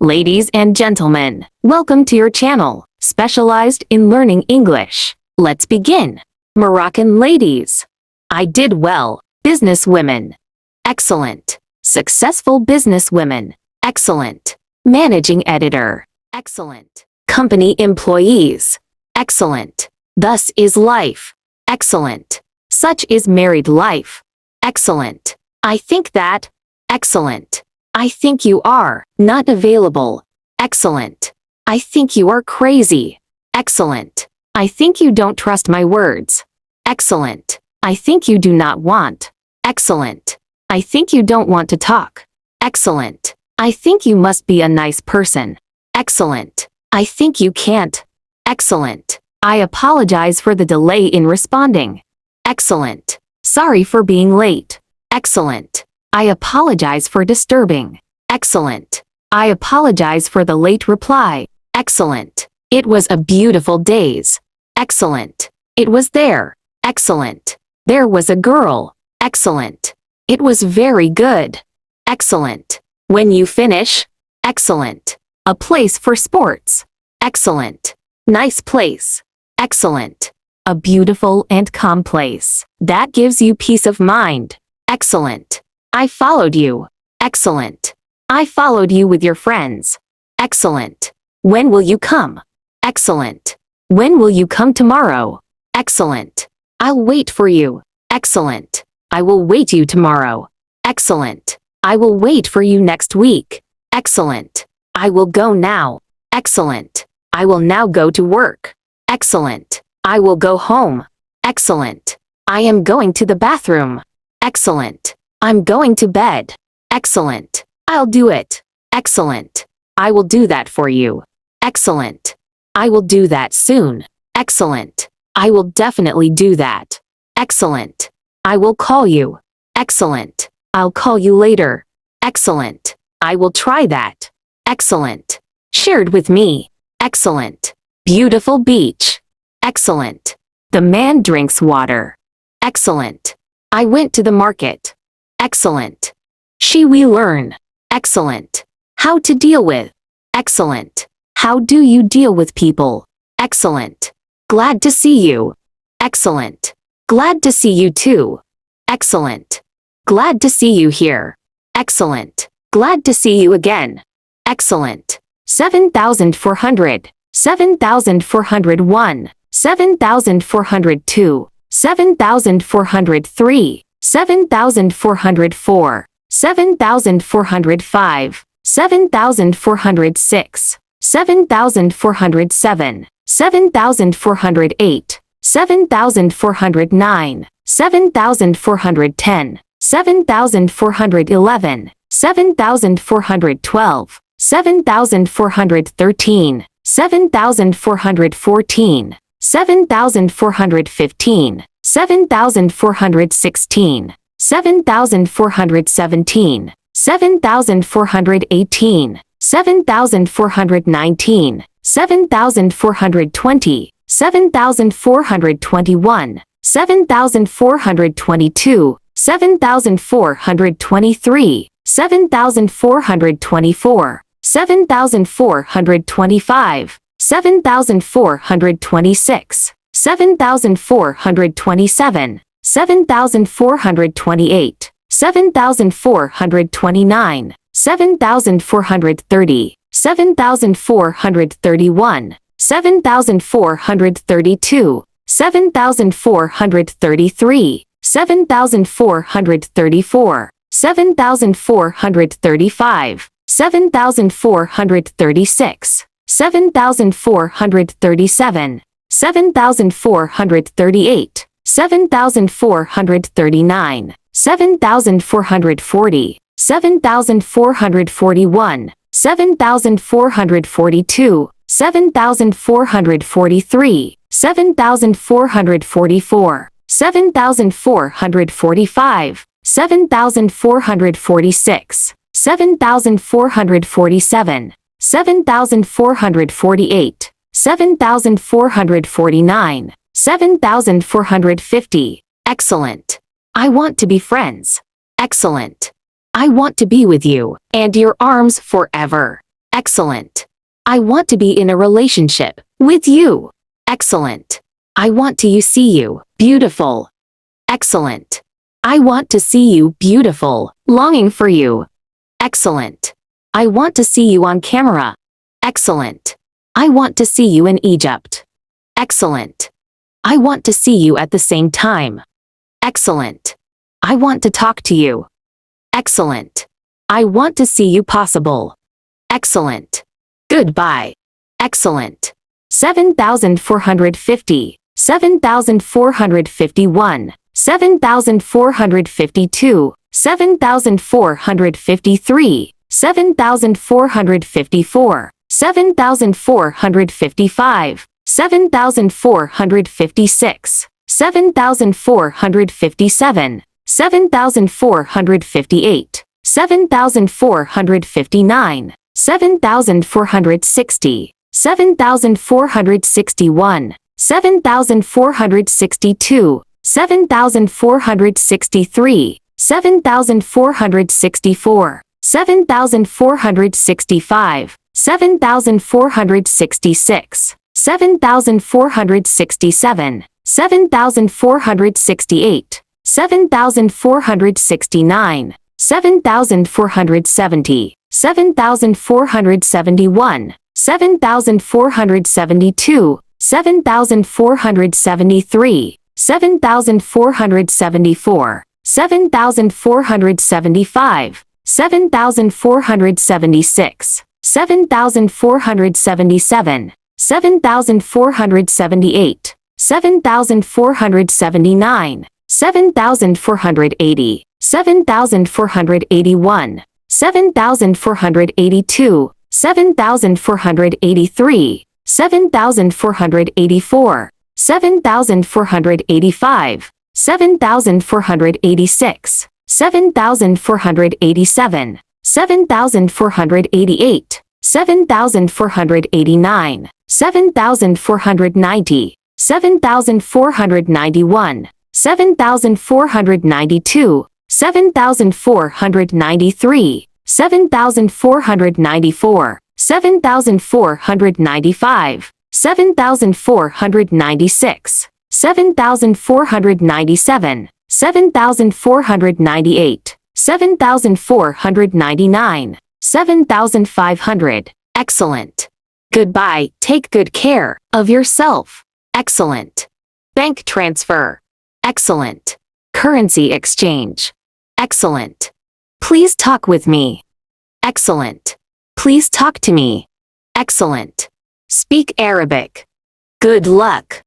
Ladies and gentlemen, welcome to your channel, specialized in learning English. Let's begin. Moroccan ladies. I did well. Businesswomen. Excellent. Successful businesswomen. Excellent. Managing editor. Excellent. Company employees. Excellent. Thus is life. Excellent. Such is married life. Excellent. I think that. Excellent. I think you are not available. Excellent. I think you are crazy. Excellent. I think you don't trust my words. Excellent. I think you do not want. Excellent. I think you don't want to talk. Excellent. I think you must be a nice person. Excellent. I think you can't. Excellent. I apologize for the delay in responding. Excellent. Sorry for being late. Excellent. I apologize for disturbing. Excellent. I apologize for the late reply. Excellent. It was a beautiful days. Excellent. It was there. Excellent. There was a girl. Excellent. It was very good. Excellent. When you finish. Excellent. A place for sports. Excellent. Nice place. Excellent. A beautiful and calm place that gives you peace of mind. Excellent. I followed you. Excellent. I followed you with your friends. Excellent. When will you come? Excellent. When will you come tomorrow? Excellent. I'll wait for you. Excellent. I will wait you tomorrow. Excellent. I will wait for you next week. Excellent. I will go now. Excellent. I will now go to work. Excellent. I will go home. Excellent. I am going to the bathroom. Excellent. I'm going to bed. Excellent. I'll do it. Excellent. I will do that for you. Excellent. I will do that soon. Excellent. I will definitely do that. Excellent. I will call you. Excellent. I'll call you later. Excellent. I will try that. Excellent. Shared with me. Excellent. Beautiful beach. Excellent. The man drinks water. Excellent. I went to the market. Excellent. We learn. Excellent. How to deal with. Excellent. How do you deal with people? Excellent. Glad to see you. Excellent. Glad to see you too. Excellent. Glad to see you here. Excellent. Glad to see you again. Excellent. 7,400, 7,401, 7,402, 7,403, 7,404, 7,405, 7,406, 7,407, 7,408, 7,409, 7,410, 7,411, 7,412, 7,413, 7,414, 7,415, 7,416, 7,417, 7,418, 7,419, 7,420, 7,421, 7,422, 7,423, 7,424, 7,425, 7,426, 7,427, 7,428, 7,429, 7,430, 7,431, 7,432, 7,433, 7,434, 7,435, 7,436, 7,437, 7,438, 7,439, 7,440, 7,441, 7,442, 7,443, 7,444, 7,445, 7,446, 7,447, 7,448, 7,449, 7,450. Excellent. I want to be friends. Excellent. I want to be with you and your arms forever. Excellent. I want to be in a relationship with you. Excellent. I want to see you beautiful. Excellent. I want to see you beautiful, longing for you. Excellent. I want to see you on camera. Excellent. I want to see you in Egypt. Excellent. I want to see you at the same time. Excellent. I want to talk to you. Excellent. I want to see you possible. Excellent. Goodbye. Excellent. 7,450, 7,451, 7,452, 7,453, 7,454, 7,455, 7,456, 7,457, 7,458, 7,459, 7,460, 7,461, 7,462, 7,463, 7,464, 7,465, 7,466, 7,467, 7,468, 7,469, 7,470, 7,471, 7,472, 7,473, 7,474, 7,475, 7,476, 7,477, 7,478, 7,479, 7,480, 7,481, 7,482, 7,483, 7,484, 7,485, 7,486, 7,487, 7,488, 7,489, 7,490, 7,491, 7,492, 7,493, 7,494, 7,495, 7,496, 7,497, 7,498, 7,499, 7,500. Excellent. Goodbye. Take good care of yourself. Excellent. Bank transfer. Excellent. Currency exchange. Excellent. Please talk with me. Excellent. Please talk to me. Excellent. Speak Arabic. Good luck.